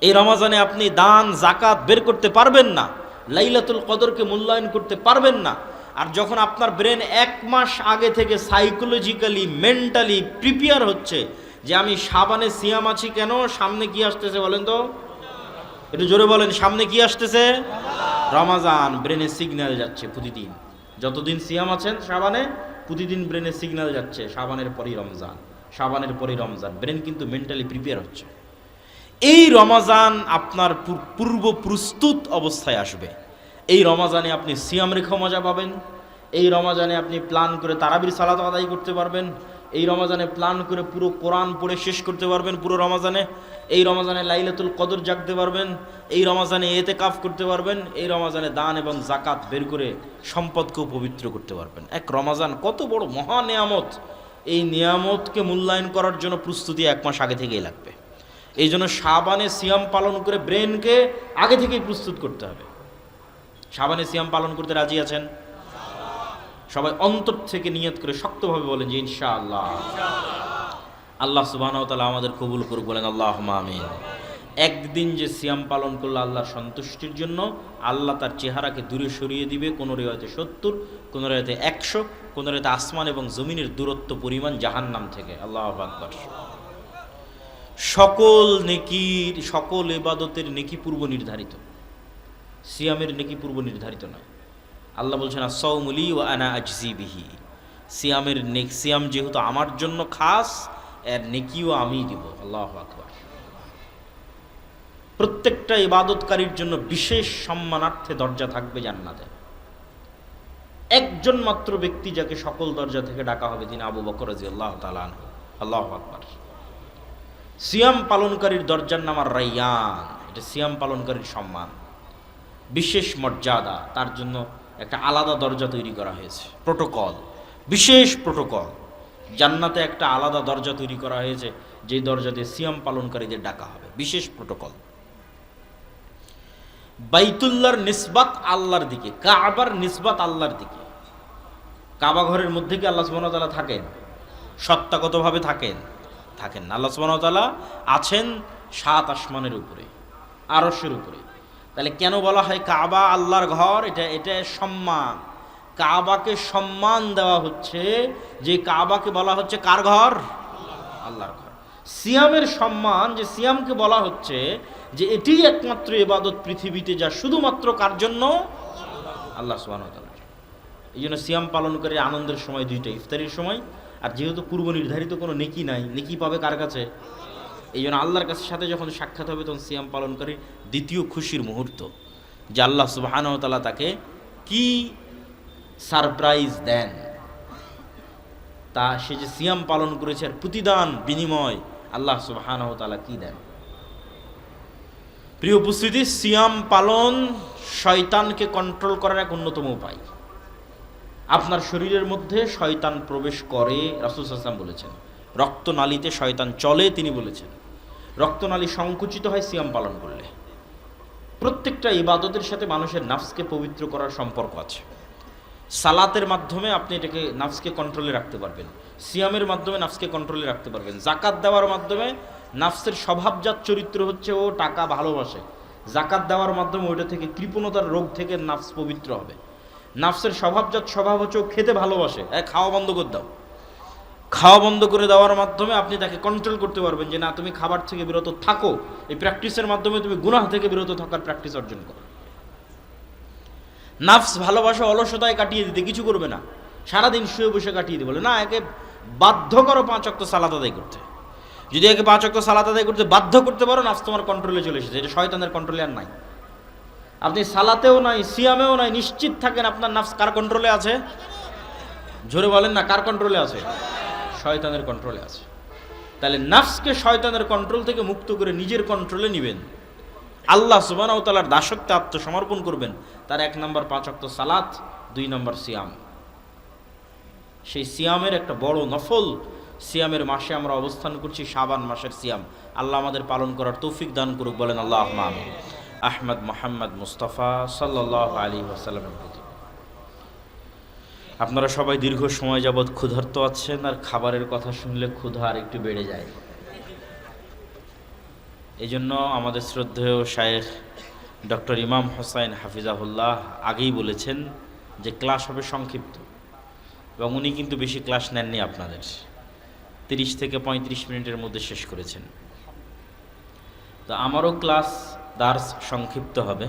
এই রমজানে আপনি দান জাকাত বের করতে পারবেন না, লাইলাতুল কদরকে মূল্যায়ন করতে পারবেন না। আর যখন আপনার ব্রেন 1 মাস আগে থেকে সাইকোলজিক্যালি মেন্টালি প্রিপেয়ার হচ্ছে যে আমি শাবানে সিয়াম আছি, কেন সামনে কি আসতেছে বলেন তো, একটু জোরে বলেন, সামনে কি আসতেছে? রমজান। ব্রেনে সিগন্যাল যাচ্ছে প্রতিদিন, যতদিন সিয়াম আছেন শাবানে প্রতিদিন ব্রেনে সিগন্যাল যাচ্ছে শাবানের পরই রমজান, শাবানের পরই রমজান। ব্রেন কিন্তু মেন্টালি প্রিপেয়ার হচ্ছে। এই রমজান আপনার পূর্ব প্রস্তুত অবস্থায় আসবে। এই রমজানে আপনি সিয়াম রেখে মজা পাবেন। এই রমজানে আপনি প্ল্যান করে তারাবির সালাত আদায় করতে পারবেন। এই রমজানে প্ল্যান করে পুরো কোরআন পড়ে শেষ করতে পারবেন পুরো রমজানে। এই রমজানে লাইলাতুল কদর জাগতে পারবেন। এই রমজানে ইতিকাফ করতে পারবেন। এই রমজানে দান এবং জাকাত বের করে সম্পদকেও পবিত্র করতে পারবেন। এক রমজান কত বড় মহা নিয়ামত! এই নিয়ামতকে মূল্যায়ন করার জন্য প্রস্তুতি 1 মাস আগে থেকেই লাগবে। এই জন্য শাবানে সিয়াম পালন করে ব্রেনকে আগে থেকেই প্রস্তুত করতে হবে। শাবানে সিয়াম পালন করতে রাজি আছেন? সবাই অন্তর থেকে নিয়ত করে শক্তভাবে বলেন যে ইনশাআল্লাহ। আল্লাহ সুবহানাহু ওয়া তাআলা আমাদের কবুল করুক, বলেন আল্লাহুম্মা আমিন। একদিন যে সিয়াম পালন করলে আল্লাহর সন্তুষ্টির জন্য আল্লাহ তার চেহারাকে দূরে সরিয়ে দিবে, কোন রিওয়ায়াতে 70, কোন রিওয়ায়াতে 100, কোন রিওয়ায়াতে আসমান এবং জমিনের দূরত্ব পরিমাণ জাহান্নাম থেকে। আল্লাহু আকবার। সকল নেকির, সকল ইবাদতের নেকি পূর্ব নির্ধারিত, সিয়ামের নেকি পূর্ব নির্ধারিত নয়। আল্লাহ বলছেন আস-সাওমু লি ওয়া আনা আজজি বিহি। সিয়ামের সিয়াম যেহেতু আমার জন্য খাস, এর নেকিও আমিই দিব। আল্লাহু আকবার। প্রত্যেকটা ইবাদতকারীর জন্য বিশেষ সম্মানার্থে দরজা থাকবে জান্নাতে। একজন মাত্র ব্যক্তি যাকে সকল দরজা থেকে ডাকা হবে, তিনি আবু বকর রাদিয়াল্লাহু তাআলা আনহু। আল্লাহু আকবার। সিয়াম পালনকারীর দরজার নাম আর রাইয়ান। এটা সিয়াম পালনকারীর সম্মান, বিশেষ মর্যাদা। তার জন্য একটা আলাদা দরজা তৈরি করা হয়েছে, প্রোটোকল, বিশেষ প্রোটোকল। জান্নাতে একটা আলাদা দরজা তৈরি করা হয়েছে, যে দরজা দিয়ে সিয়াম পালনকারীদের ডাকা হবে, বিশেষ প্রোটোকল। বাইতুল্লাহর নিসবাত আল্লাহর দিকে, কাবার নিসবাত আল্লাহর দিকে। কাবা ঘরের মধ্যে কি আল্লাহ সুবহানাহু ওয়া তাআলা থাকেন? সত্তাগতভাবে থাকেন? থাকেন না। আল্লাহ সুবহানাহু ওয়া তাআলা আছেন 7 আসমানের উপরে, আরশের উপরে। তাহলে কেন বলা হয় কাবা আল্লাহর ঘর? এটা সম্মান। কাবাকে সম্মান দেওয়া হচ্ছে, যে কাবাকে বলা হচ্ছে কার ঘর? আল্লাহর ঘর। সিয়ামের সম্মান, যে সিয়ামকে বলা হচ্ছে যে এটি একমাত্র ইবাদত পৃথিবীতে যা শুধুমাত্র কার জন্য? আল্লাহ সুবহানাহু ওয়া তাআলার। এই জন্য সিয়াম পালন করে আনন্দের সময় দুইটা, ইফতারির সময়। আর যেহেতু পূর্ব নির্ধারিত কোনো নেকি নাই, নেকি পাবে কার কাছে? এই জন্য আল্লাহর কাছে সাথে যখন সাক্ষাৎ হবে, তখন সিয়াম পালনকারী দ্বিতীয় খুশির মুহূর্ত, যে আল্লাহ সুবহানাহু ওয়া তাআলা তাকে কি সারপ্রাইজ দেন, তা সে যে সিয়াম পালন করেছে আর প্রতিদান বিনিময় আল্লাহ সুবহানাহু ওয়া তাআলা কি দেন। প্রিয় উপস্থিতি, সিয়াম পালন শয়তানকে কন্ট্রোল করার এক অন্যতম উপায়। আপনার শরীরের মধ্যে শয়তান প্রবেশ করে, রাসূল সাল্লাল্লাহু আলাইহি ওয়াসাল্লাম বলেছেন। রক্তনালীতে শয়তান চলে, তিনি বলেছেন। রক্তনালী সংকুচিত হয় সিয়াম পালন করলে। প্রত্যেকটা ইবাদতের সাথে মানুষের নাফসকে পবিত্র করার সম্পর্ক আছে। সালাতের মাধ্যমে আপনি এটাকে নাফসকে কন্ট্রোলে রাখতে পারবেন, সিয়ামের মাধ্যমে নাফসকে কন্ট্রোলে রাখতে পারবেন। জাকাত দেওয়ার মাধ্যমে নাফসের স্বভাবজাত চরিত্র হচ্ছে ও টাকা ভালোবাসে, জাকাত দেওয়ার মাধ্যমে ওইটা থেকে কৃপণতার রোগ থেকে নাফস পবিত্র হবে। নাফসের স্বভাবজাত স্বভাব হচ্ছে ও খেতে ভালোবাসে, খাওয়া বন্ধ করে দাও। খাওয়া বন্ধ করে দেওয়ার মাধ্যমে আপনি তাকে কন্ট্রোল করতে পারবেন যে না, তুমি খাবার থেকে বিরত থাকো। এই প্র্যাকটিসের মাধ্যমে তুমি গুনাহ থেকে বিরত থাকার প্র্যাকটিস অর্জন করো। নাফস ভালোবাসা অলসতায় কাটিয়ে দিতে, কিছু করবে না, সারাদিন শুয়ে বসে কাটিয়ে দিতে বলে না, একে বাধ্য করো 5 ওয়াক্ত সালাত আদায় করতে। যদি একে 5 ওয়াক্ত সালাত আদায় করতে বাধ্য করতে পারো, নাফস তোমার কন্ট্রোলে চলে এসেছে। এটা শয়তানের কন্ট্রোলে আর নাই। আপনি সালাতেও নাই, সিয়ামেও নাই, নিশ্চিত থাকেন আপনার নাফস কার কন্ট্রোলে আছে? জোরে বলেন না, কার কন্ট্রোলে আছে? শয়তানের কন্ট্রোলে আছে। তাহলে নাফসকে শয়তানের কন্ট্রোল থেকে মুক্ত করে নিজের কন্ট্রোলে নেবেন, আল্লাহ সুবহানাহু ওয়া তাআলার দাসত্বে আত্মসমর্পণ করবেন। তার 1 নম্বর 5 ওয়াক্ত সালাত, 2 নম্বর সিয়াম। সেই সিয়ামের একটা বড় নফল সিয়ামের মাসে আমরা অবস্থান করছি, শাবান মাসের সিয়াম। আল্লাহ আমাদের পালন করার তৌফিক দান করুক, বলেন আল্লাহুম্মা আমিন। আহমদ মুহাম্মদ মুস্তাফা সাল্লাল্লাহু আলাইহি ওয়াসাল্লামের প্রতি। আপনারা সবাই দীর্ঘ সময় যাবৎ ক্ষুধার্ত আছেন, আর খাবারের কথা শুনলে ক্ষুধা আর একটু বেড়ে যায়। এই জন্য আমাদের শ্রদ্ধেয় শায়েখ ডক্টর ইমাম হোসাইন হাফিজাহুল্লাহ আগেই বলেছেন যে ক্লাস হবে সংক্ষিপ্ত, এবং উনি কিন্তু বেশি ক্লাস নেননি আপনাদের, 30 থেকে 35 মিনিটের মধ্যে শেষ করেছেন। তো আমারও ক্লাস দার্স সংক্ষিপ্ত হবে।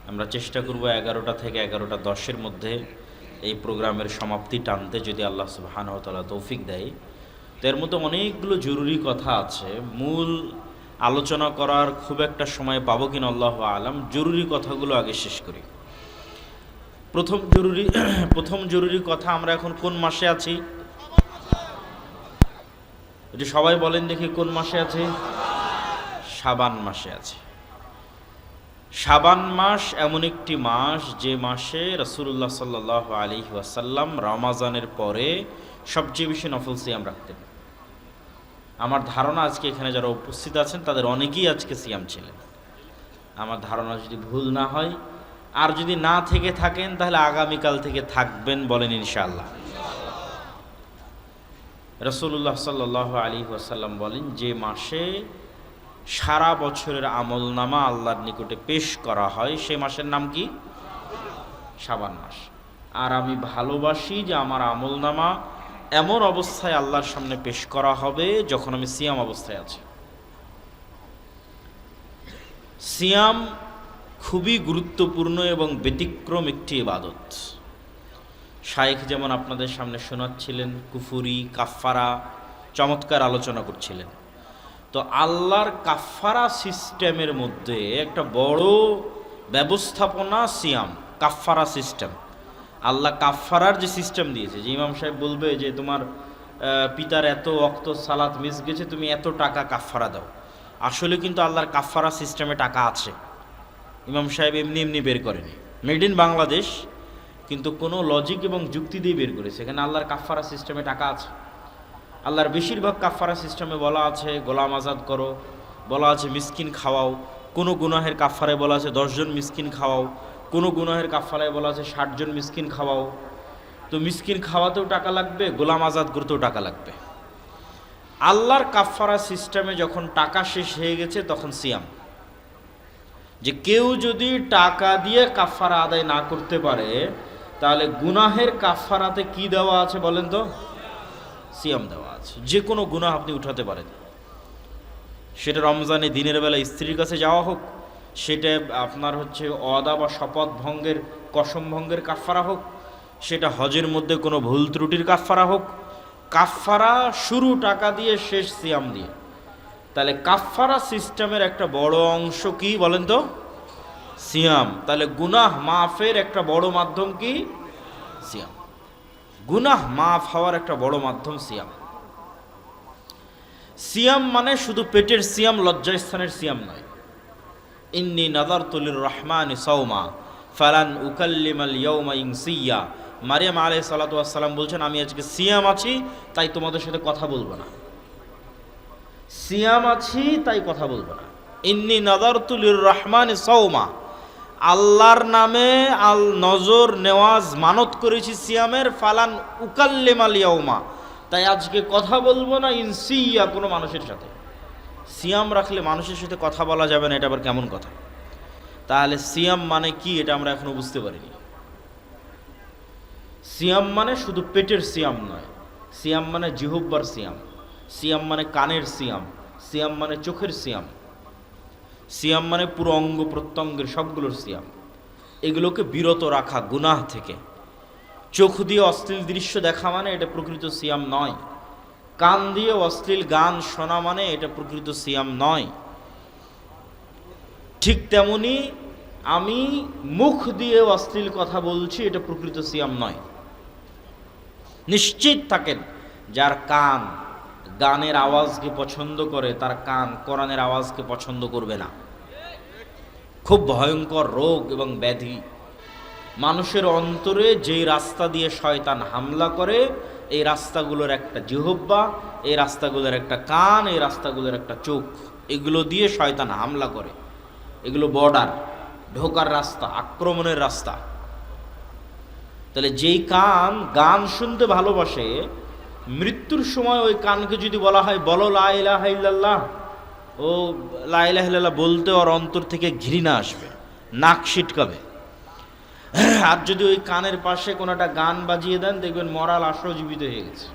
আমরা চেষ্টা করব 11টা থেকে 11:10 মধ্যে এই প্রোগ্রামের সমাপ্তি টানতে, যদি আল্লাহ সুবহানাহু ওয়া তাআলা তৌফিক দেয়। তো এর মধ্যে অনেকগুলো জরুরি কথা আছে, মূল আলোচনা করার খুব একটা সময় পাবো কিনা আল্লাহু আলাম। জরুরি কথাগুলো আগে শেষ করি। প্রথম জরুরি কথা, আমরা এখন কোন মাসে আছি? যদি সবাই বলেন দেখি কোন মাসে আছি? শাবান মাসে আছে। শাবান মাস এমন একটি মাস যে মাসে রাসূলুল্লাহ সাল্লাল্লাহু আলাইহি ওয়াসাল্লাম রমাজানের পরে সবচেয়ে বেশি নফল সিয়াম রাখতেন। আমার ধারণা আজকে এখানে যারা উপস্থিত আছেন তাদের অনেকেই আজকে সিয়াম ছিলেন, আমার ধারণা যদি ভুল না হয়। আর যদি না থেকে থাকেন তাহলে আগামীকাল থেকে থাকবেন, বলেন ইনশাআল্লাহ। রাসূলুল্লাহ সাল্লাল্লাহু আলাইহি ওয়াসাল্লাম বলেন, যে মাসে সারা বছরের আমলনামা আল্লাহর নিকটে পেশ করা হয় সে মাসের নাম কি? শাবান মাস। আর আমি ভালোবাসি যে আমার আমলনামা এমন অবস্থায় আল্লাহর সামনে পেশ করা হবে যখন আমি সিয়াম অবস্থায় আছি। সিয়াম খুবই গুরুত্বপূর্ণ এবং ব্যতিক্রম একটি ইবাদত। শাইখ যেমন আপনাদের সামনে শোনাচ্ছিলেন, কুফুরি কাফফারা চমৎকার আলোচনা করছিলেন। তো আল্লাহর কাফফারা সিস্টেমের মধ্যে একটা বড় ব্যবস্থাপনা সিয়াম, কাফফারা সিস্টেম। আল্লাহ কাফফারার যে সিস্টেম দিয়েছে, যে ইমাম সাহেব বলবে যে তোমার পিতার এত ওয়াক্ত সালাত মিস গেছে, তুমি এত টাকা কাফফারা দাও। আসলে কিন্তু আল্লাহর কাফফারা সিস্টেমে টাকা আছে, ইমাম সাহেব এমনি এমনি বের করেনি। মেড ইন বাংলাদেশ, কিন্তু কোনো লজিক এবং যুক্তি দিয়ে বের করেছে। এখানে আল্লাহর কাফফারা সিস্টেমে টাকা আছে। আল্লাহর বেশিরভাগ কাফফারা সিস্টেমে বলা আছে গোলাম আজাদ করো, বলা আছে মিসকিন খাওয়াও, কোনো গুনাহের কাফফারায় বলা আছে 10 জন মিসকিন খাওয়াও, কোনো গুনাহের কাফফারায় বলা আছে 60 জন মিসকিন খাওয়াও। তো মিসকিন খাওয়াতেও টাকা লাগবে, গোলাম আজাদ করতেও টাকা লাগবে। আল্লাহর কাফফারা সিস্টেমে যখন টাকা শেষ হয়ে গেছে তখন সিয়াম, যে কেউ যদি টাকা দিয়ে কাফফারা আদায় না করতে পারে তাহলে গুনাহের কাফফারাতে কি দেওয়া আছে বলেন তো? সিয়াম দেওয়া আছে। যে কোনো গুনাহ আপনি উঠাতে পারেন, সেটা রমজানে দিনের বেলা স্ত্রীর কাছে যাওয়া হোক, সেটা আপনার হচ্ছে ওয়াদা বা শপথ ভঙ্গের, কসম ভঙ্গের কাফফারা হোক, সেটা হজের মধ্যে কোনো ভুল ত্রুটির কাফফারা হোক। কাফফারা শুরু টাকা দিয়ে, শেষ সিয়াম দিয়ে। তাহলে কাফফারা সিস্টেমের একটা বড় অংশ কি বলেন তো? সিয়াম। তাহলে গুনাহ মাফের একটা বড় মাধ্যম কি? সিয়াম। গুনাহ মাফ হওয়ার একটা বড় মাধ্যম সিয়াম। সিয়াম মানে শুধু পেটের সিয়াম, লজ্জাস্থানের সিয়াম নয়। ইন্নী নাযারতু লির-রাহমানি সাওমা ফালান উকাল্লিমাল ইয়াওমা ইনসিয়্যা। মারিয়াম আলাইহিস সালাতু ওয়াস সালাম বলছেন, আমি আজকে সিয়াম আছি তাই তোমাদের সাথে কথা বলবো না। সিয়াম আছি তাই কথা বলবো না। ইন্নী নাযারতু লির-রাহমানি সাওমা, আল্লাহর নামে নজর নেওয়াজ মানত করেছি সিয়ামের। ফালান উকাল্লিমাল ইয়াওমা, তাই আজকে কথা বলবো না ইনসিয়্যা, কোনো মানুষের সাথে। সিয়াম রাখলে মানুষের সাথে কথা বলা যাবে না, এটা আবার কেমন কথা? তাহলে সিয়াম মানে কি এটা আমরা এখনো বুঝতে পারিনি। সিয়াম মানে শুধু পেটের সিয়াম নয়, সিয়াম মানে জিহ্বার সিয়াম, সিয়াম মানে কানের সিয়াম, সিয়াম মানে চোখের সিয়াম, সিয়াম মানে পুরো অঙ্গ প্রত্যঙ্গের সবগুলোর সিয়াম। এগুলোকে বিরত রাখা গুনাহ থেকে। চোখ দিয়ে অশ্লীল দৃশ্য দেখা মানে এটা প্রকৃত সিয়াম নয়। কান দিয়ে অশ্লীল গান শোনা মানে এটা প্রকৃত সিয়াম নয়। ঠিক তেমনি আমি মুখ দিয়ে অশ্লীল কথা বলছি, এটা প্রকৃত সিয়াম নয়। নিশ্চিত থাকেন, যার কান গানের আওয়াজকে পছন্দ করে তার কান কোরআনের আওয়াজকে পছন্দ করবে না। খুব ভয়ঙ্কর রোগ এবং ব্যাধি। মানুষের অন্তরে যেই রাস্তা দিয়ে শয়তান হামলা করে, এই রাস্তাগুলোর একটা জিহ্বা, এই রাস্তাগুলোর একটা কান, এই রাস্তাগুলোর একটা চোখ, এগুলো দিয়ে শয়তান হামলা করে। এগুলো বর্ডার, ঢোকার রাস্তা, আক্রমণের রাস্তা। তাহলে যেই কান গান শুনতে ভালোবাসে, মৃত্যুর সময় ওই কানকে যদি বলা হয় বলো লা ইলাহা ইল্লাল্লাহ, ও লা ইলাহা ইল্লাল্লাহ বলতে ওর অন্তর থেকে ঘৃণা আসবে, নাক সিটকাবে। আর যদি ওই কানের পাশে কোনো একটা গান বাজিয়ে দেন, দেখবেন মরা লাশও জীবিত হয়ে গেছে,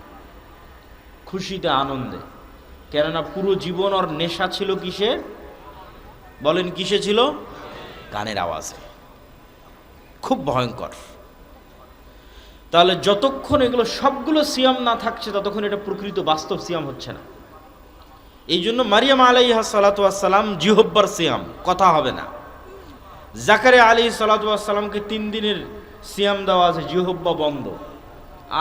খুশিতে আনন্দে। কেননা পুরো জীবন ওর নেশা ছিল কিসে? বলেন কিসে ছিল? গানের আওয়াজে। খুব ভয়ঙ্কর। তাহলে যতক্ষণ এগুলো সবগুলো সিয়াম না থাকছে, ততক্ষণ এটা প্রকৃত বাস্তব সিয়াম হচ্ছে না। এই জন্য মারিয়াম আলাইহিস সালাতু ওয়াস সালাম জিহব্বার সিয়াম, কথা হবে না। জাকারিয়া আলাইহিস সালাতু ওয়াস সালামকে 3 দিনের সিয়াম দেওয়া আছে, জিহব্বা বন্ধ।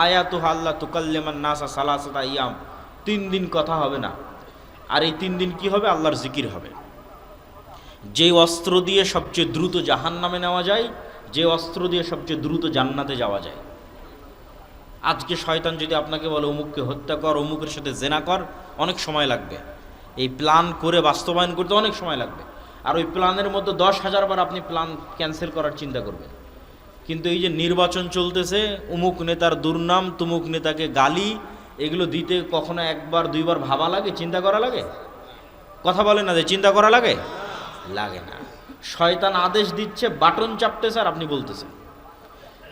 আয়াতু আল্লাহ তুকাল্লিমান নাসা সালাসাতা ইয়াম, 3 দিন কথা হবে না। আর এই 3 দিন কি হবে? আল্লাহর জিকির হবে। যে অস্ত্র দিয়ে সবচেয়ে দ্রুত জাহান্নামে নেওয়া যায়, যে অস্ত্র দিয়ে সবচেয়ে দ্রুত জান্নাতে যাওয়া যায়। আজকে শয়তান যদি আপনাকে বলে অমুককে হত্যা কর, অমুকের সাথে জেনা কর, অনেক সময় লাগবে। এই প্ল্যান করে বাস্তবায়ন করতে অনেক সময় লাগবে। আর ওই প্ল্যানের মধ্যে 10,000 বার আপনি প্ল্যান ক্যান্সেল করার চিন্তা করবেন। কিন্তু এই যে নির্বাচন চলতেছে, অমুক নেতার দুর্নাম, তুমুক নেতাকে গালি, এগুলো দিতে কখনো 1বার 2বার ভাবা লাগে, চিন্তা করা লাগে? কথা বলে না যে চিন্তা করা লাগে? লাগে না। শয়তান আদেশ দিচ্ছে, বাটন চাপতেছে আর আপনি বলতেছেন।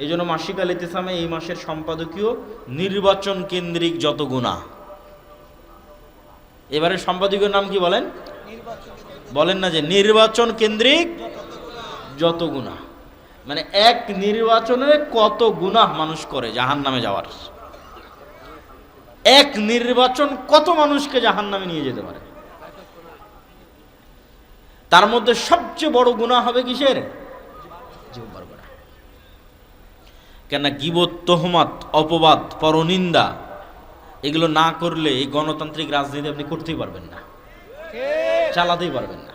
এই জন্য মাসিক আল ইতিসামে এই মাসের সম্পাদকীয় নির্বাচন কেন্দ্রিক যত গুনাহ। এবারে সম্পাদকীয় নাম কি বলেন? বলেন না যে নির্বাচন কেন্দ্রিক যত গুনাহ। মানে এক নির্বাচনে কত গুনাহ মানুষ করে জাহান্নামে যাওয়ার। এক নির্বাচন কত মানুষকে জাহান্নামে নিয়ে যেতে পারে। তার মধ্যে সবচেয়ে বড় গুনাহ হবে কিসের? জিহ্বার গুনাহ। কেন? গীবত, তোহমত, অপবাদ, পরনিন্দা, এগুলো না করলে এই গণতান্ত্রিক রাজনীতি আপনি করতেই পারবেন না, চালাতেই পারবেন না।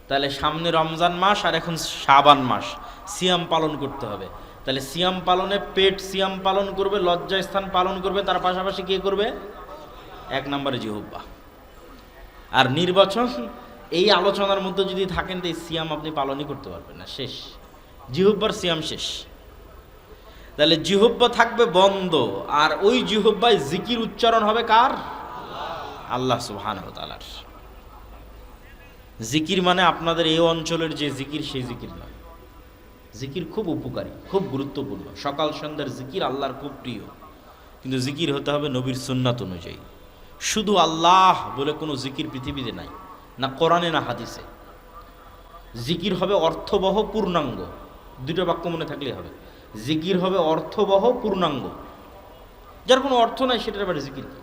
তাহলে সামনে রমজান মাস আর এখন শাবান মাস, সিয়াম পালন করতে হবে। তাহলে সিয়াম পালনে পেট সিয়াম পালন করবে, লজ্জাস্থান পালন করবে, তার পাশাপাশি কি করবে? 1 নম্বরে জিহ্বা। আর নির্বাচন, এই আলোচনার মধ্যে যদি থাকেন তো এই সিয়াম আপনি পালনই করতে পারবেন না, শেষ। জিহ্বার সিয়াম শেষ। তাহলে জিহ্বা থাকবে বন্ধ, আর ওই জিহ্বায় জিকির উচ্চারণ হবে কার? আল্লাহ সুবহানাহু ওয়া তাআলার। জিকির মানে আপনাদের এই অঞ্চলের যে জিকির সেই জিকির নয়। জিকির খুব উপকারী, খুব গুরুত্বপূর্ণ। সকাল সন্ধ্যার জিকির আল্লাহর খুব প্রিয়, কিন্তু জিকির হতে হবে নবীর সুন্নাত অনুযায়ী। শুধু আল্লাহ বলে কোনো জিকির পৃথিবীতে নাই, না কোরআনে না হাদিসে। জিকির হবে অর্থবহ, পূর্ণাঙ্গ। 2টা বাক্য মনে থাকলেই হবে। জিকির হবে অর্থবহ, পূর্ণাঙ্গ। যার কোনো অর্থ নাই সেটার ব্যাপারে জিকির কি?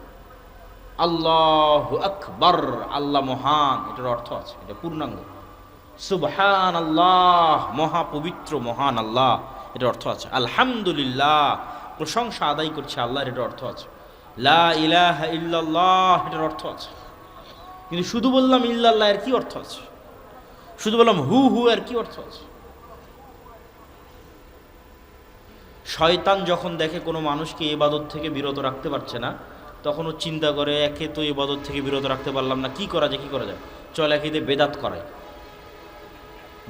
আল্লাহু আকবার, আল্লাহ মহান, এটার অর্থ আছে, এটা পূর্ণাঙ্গ। সুবহান আল্লাহ, মহা পবিত্র মহান আল্লাহ, এটার অর্থ আছে। আলহামদুলিল্লাহ, প্রশংসা আদায় করছে আল্লাহর, এটার অর্থ আছে। লা ইলাহা ইল্লাল্লাহ, এটার অর্থ আছে। কিন্তু শুধু বললাম ইল্লাল্লাহ, এর কি অর্থ আছে? শুধু বললাম হু হু, এর কি অর্থ আছে? শয়তান যখন দেখে কোনো মানুষকে ইবাদত থেকে বিরত রাখতে পারছে না, তখন ও চিন্তা করে, একে তো ইবাদত থেকে বিরত রাখতে পারলাম না, কি করা যায়, কি করা যায়? চল একে দিয়ে বেদাত করাই।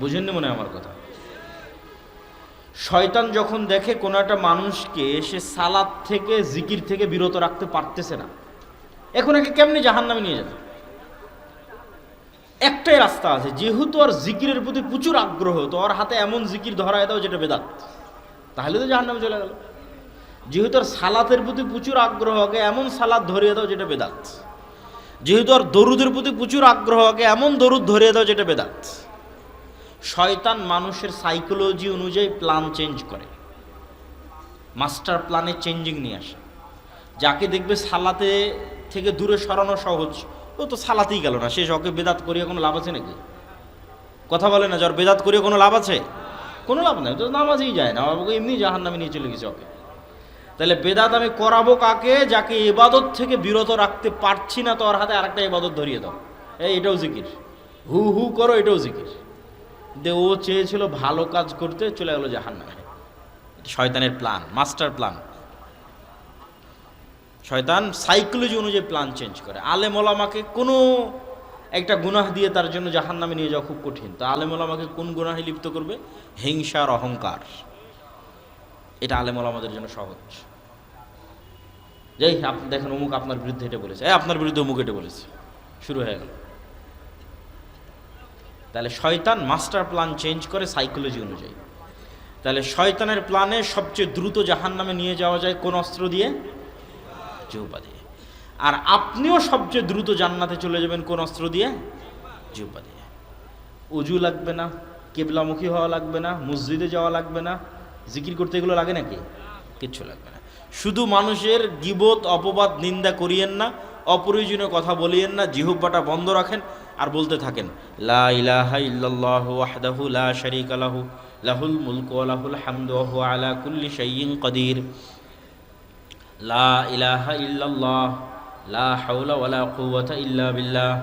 বুঝেননি মনে হয় আমার কথা? শয়তান যখন দেখে কোনো একটা মানুষকে সে সালাত থেকে, জিকির থেকে বিরত রাখতে পারতেছে না, এখন একে কেমনি জাহান্নামে নিয়ে যাবে? একটাই রাস্তা আছে, যেহেতু আর জিকিরের প্রতি প্রচুর আগ্রহ, তো ওর হাতে এমন জিকির ধরায় দাও যেটা বেদাত, তাহলে তো জাহান্নামে চলে গেল। যেহেতু আর সালাতের প্রতি প্রচুর আগ্রহ, আগে এমন সালাত ধরিয়ে দাও যেটা বেদাত। যেহেতু আর দরুদের প্রতি প্রচুর আগ্রহ, আগে এমন দরুদ ধরিয়ে দাও যেটা বেদাত। শয়তান মানুষের সাইকোলজি অনুযায়ী প্ল্যান চেঞ্জ করে, মাস্টার প্ল্যানে চেঞ্জিং নিয়ে আসে। যাকে দেখবে সালাতে থেকে দূরে সরানো সহজ, ও তো সালাতেই গেল না, শেষ। ওকে বেদাত করিয়ে কোনো লাভ আছে নাকি? কথা বলে না, যার বেদাত করিয়ে কোনো লাভ আছে? কোনো লাভ নেই, তো নামাজেই যায় না, ওকে এমনি জাহান্নামে নিয়ে চলে গেছে ওকে। তাহলে বেদাত আমি করাবো কাকে? যাকে ইবাদত থেকে বিরত রাখতে পারছি না, তো ওর হাতে আরেকটা ইবাদত ধরিয়ে দাও, এটাও জিকির, হু হু করো, এটাও জিকির। দে ও চেয়েছিল ভালো কাজ করতে, চলে গেল জাহান্নামে। শয়তানের প্ল্যান, মাস্টার প্ল্যান। শয়তান সাইকোলজি অনুযায়ী প্ল্যান চেঞ্জ করে। আলেম ওলামাকে কোনো একটা গুনাহ দিয়ে তার জন্য জাহান্নামে নিয়ে যাওয়া খুব কঠিন। তো আলেম ওলামাকে কোন গুনাহে লিপ্ত করবে? হিংসা আর অহংকার। এটা আলেম ওলামাদের জন্য সহজ। যেই আপনি দেখেন অমুক আপনার বিরুদ্ধে এটা বলেছে, আপনার বিরুদ্ধে অমুক এটা বলেছে, শুরু হয়ে গেল। তাহলে শয়তান মাস্টার প্ল্যান চেঞ্জ করে সাইকোলজি অনুযায়ী। তাহলে শয়তানের প্ল্যানে সবচেয়ে দ্রুত জাহান্নামে নিয়ে যাওয়া যায় কোন অস্ত্র দিয়ে? জিহ্বা দিয়ে। আর আপনিও সবচেয়ে দ্রুত জান্নাতে চলে যাবেন কোন অস্ত্র দিয়ে? জিহ্বা দিয়ে। উজু লাগবে না, কেবলামুখী হওয়া লাগবে না, মসজিদে যাওয়া লাগবে না, জিকির করতে এগুলো লাগে নাকি? কিচ্ছু লাগবে না। শুধু মানুষের গীবত, অপবাদ, নিন্দা করিয়েন না, অপ্রয়োজনীয় কথা বলিয়েন না, জিহ্বাটা বন্ধ রাখেন আর বলতে থাকেন লা ইলাহা ইল্লাল্লাহু ওয়াহদাহু লা শারীকা লাহু লাহুল মুলকু ওয়া লাহুল হামদু ওয়া হুয়া আলা কুল্লি শাইইন কাদির। লা ইলাহা ইল্লাল্লাহ লা হাওলা ওয়া লা কুওয়াতা ইল্লা বিল্লাহ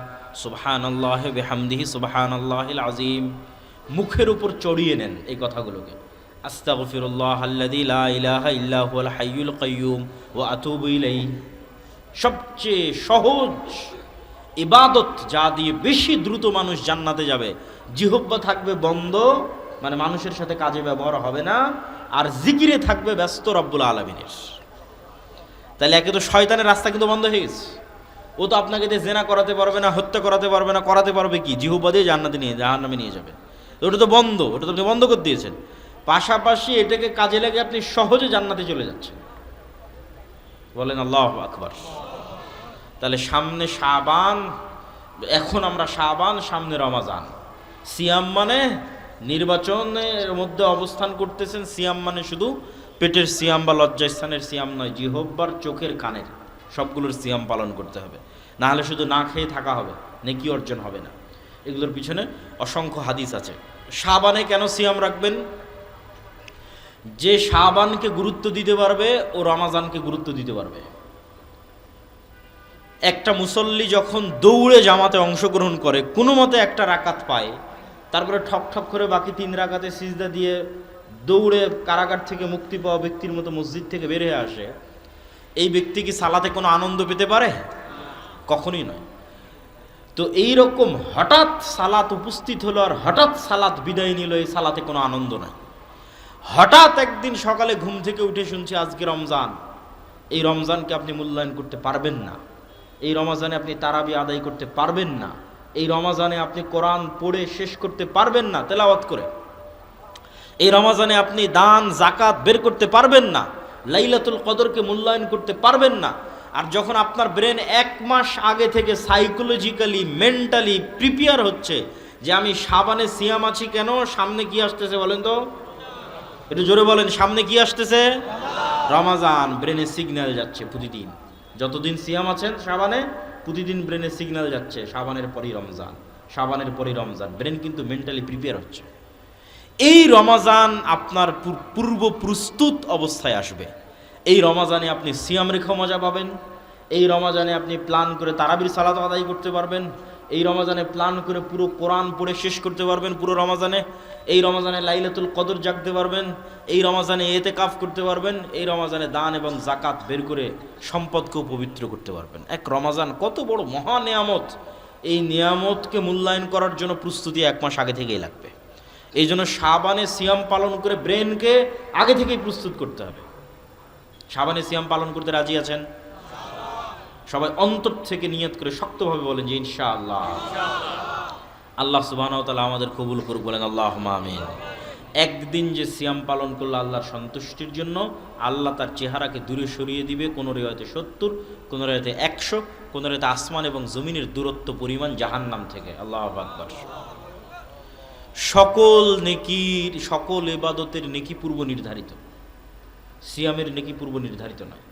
সুবহানাল্লাহি বিহামদিহি সুবহানাল্লাহিল আযীম। মুখের উপর চড়িয়ে নেন এই কথাগুলোকে। আস্তাগফিরুল্লাহ আল্লাযী লা ইলাহা ইল্লা হুয়াল হাইয়ুল কাইয়্যুম ওয়া আতুবু ইলাইহি। সবচেয়ে সহজ ইবাদত, যা দিয়ে বেশি দ্রুত মানুষ জান্নাতে যাবে। জিহ্বা থাকবে বন্ধ, মানে মানুষের সাথে কাজে ব্যবহার হবে না, আর জিকিরে থাকবে ব্যস্ত রব্বুল আলামিনের। তাহলে একে তো শয়তানের রাস্তা কিন্তু বন্ধ হয়ে গেছে। ও তো আপনাকে দিয়ে জেনা করাতে পারবে না, হত্যা করাতে পারবে না, করাতে পারবে কি? জিহ্বা দিয়ে জাহান্নামে নিয়ে যাবে। ওটা তো বন্ধ, ওটা তো আপনি বন্ধ করে দিয়েছেন। পাশাপাশি এটাকে কাজে লাগে আপনি সহজে জান্নাতে চলে যাচ্ছেন। বলেন আল্লাহু আকবার। তাহলে সামনে শাবান, এখন আমরা শাবান, সামনে রমাজান। সিয়াম মানে নির্বাচনের মধ্যে অবস্থান করতেছেন। সিয়াম মানে শুধু পেটের সিয়াম বা লজ্জাস্থানের সিয়াম নয়, জিহ্বার, চোখের, কানের সবগুলোর সিয়াম পালন করতে হবে। না হলে শুধু না খেয়ে থাকা হবে, নেকি অর্জন হবে না। এগুলোর পিছনে অসংখ্য হাদিস আছে। শাবানে কেন সিয়াম রাখবেন? যে শাবানকে গুরুত্ব দিতে পারবে ও রমাজানকে গুরুত্ব দিতে পারবে। একটা মুসল্লি যখন দৌড়ে জামাতে অংশগ্রহণ করে, কোনো মতে একটা রাকাত পায়, তারপরে ঠক ঠক করে বাকি 3 রাকাতে সিজদা দিয়ে দৌড়ে কারাগার থেকে মুক্তি পাওয়া ব্যক্তির মতো মসজিদ থেকে বের হয়ে আসে, এই ব্যক্তি কি সালাতে কোনো আনন্দ পেতে পারে? কখনোই নয়। তো এইরকম হঠাৎ সালাত উপস্থিত হলো আর হঠাৎ সালাত বিদায় নিল, এই সালাতে কোনো আনন্দ নাই। হঠাৎ একদিন সকালে ঘুম থেকে উঠে শুনছি আজকে রমজান। এই রমজানকে আপনি মূল্যায়ন করতে পারবেন না। এই রমজানে আপনি তারাবি আদায় করতে পারবেন না। এই রমজানে আপনি কোরআন পড়ে শেষ করতে পারবেন না তেলাওয়াত করে। এই রমজানে আপনি দান জাকাত বের করতে পারবেন না। লাইলাতুল কদরকে মূল্যায়ন করতে পারবেন না। আর যখন আপনার ব্রেন 1 মাস আগে থেকে সাইকোলজিক্যালি, মেন্টালি প্রিপেয়ার হচ্ছে যে আমি শাবানে সিয়াম আছি, কেন? সামনে কি আসতেছে বলেন তো? একটু জোরে বলেন, সামনে কি আসতেছে? রমাজান। ব্রেনে সিগন্যাল যাচ্ছে প্রতিদিন। যতদিন সিয়াম আছেন শাবানে, প্রতিদিন ব্রেনে সিগন্যাল যাচ্ছে শাবানের পরই রমজান, শাবানের পরই রমজান। ব্রেন কিন্তু মেন্টালি প্রিপেয়ার হচ্ছে। এই রমাজান আপনার পূর্ব প্রস্তুত অবস্থায় আসবে। এই রমাজানে আপনি সিয়াম রেখা মজা পাবেন। এই রমাজানে আপনি প্ল্যান করে তারাবির সালাত আদায় করতে পারবেন। এই রমাজানে প্ল্যান করে পুরো কোরআন পড়ে শেষ করতে পারবেন পুরো রমাজানে। এই রমাজানে লাইলাতুল কদর জাগতে পারবেন। এই রমাজানে ইতিকাফ করতে পারবেন। এই রমাজানে দান এবং জাকাত বের করে সম্পদকেও পবিত্র করতে পারবেন। এক রমাজান কত বড় মহা নিয়ামত! এই নিয়ামতকে মূল্যায়ন করার জন্য প্রস্তুতি 1 মাস আগে থেকেই লাগবে। এই জন্য শাবানে সিয়াম পালন করে ব্রেনকে আগে থেকেই প্রস্তুত করতে হবে। শাবানে সিয়াম পালন করতে রাজি আছেন? সবাই অন্তর থেকে নিয়ত করে শক্তভাবে বলেন যে ইনশাআল্লাহ। আল্লাহ সুবহানাহু ওয়া তাআলা আমাদের কবুল করুক, বলেন আল্লাহুম্মা আমিন। একদিন যে সিয়াম পালন করলে আল্লাহর সন্তুষ্টির জন্য আল্লাহ তার চেহারাকে দূরে সরিয়ে দিবে, কোন রিওয়ায়াতে 70, কোন রিওয়ায়াতে 100, কোন রিওয়ায়াতে আসমান এবং জমিনের দূরত্ব পরিমাণ জাহান্নাম থেকে। আল্লাহু আকবার। সকল নেকির, সকল ইবাদতের নেকি পূর্ব নির্ধারিত, সিয়ামের নেকি পূর্ব নির্ধারিত নয়।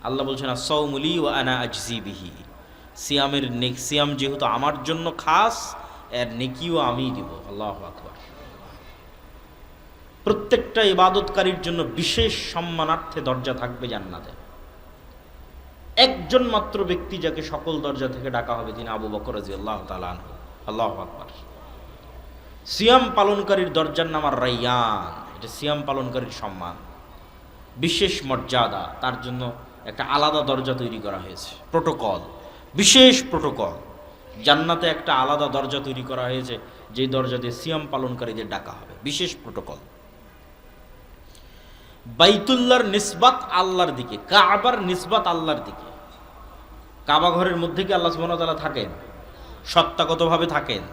আল্লাহ বলছেন আস-সাওমু লি ওয়া আনা আজজি বিহি। সিয়ামের নেকি, সিয়াম যেহেতু আমার জন্য খাস, এর নেকিও আমিই দিব। আল্লাহু আকবার। প্রত্যেকটা ইবাদতকারীর জন্য বিশেষ সম্মানার্থে দরজা থাকবে জান্নাতে। একজন মাত্র ব্যক্তি যাকে সকল দরজা থেকে ডাকা হবে, তিনি আবু বকর রাদিয়াল্লাহু তাআলা আনহু। আল্লাহু আকবার। সিয়াম পালনকারীর দরজার নাম আর রাইয়ান। এটা সিয়াম পালনকারীর সম্মান, বিশেষ মর্যাদা। তার জন্য একটা আলাদা দরজা তৈরি করা হয়েছে, প্রোটোকল, বিশেষ প্রোটোকল। জান্নাতে একটা আলাদা দরজা তৈরি করা হয়েছে, যেই দরজা দিয়ে সিয়াম পালনকারীদের ডাকা হবে, বিশেষ প্রোটোকল। বাইতুল্লাহর নিসবাত আল্লাহর দিকে, কাবার নিসবাত আল্লাহর দিকে। কাবা ঘরের মধ্যে কি আল্লাহ সুবহানাহু ওয়া তাআলা থাকেন? সত্তাগতভাবে থাকেন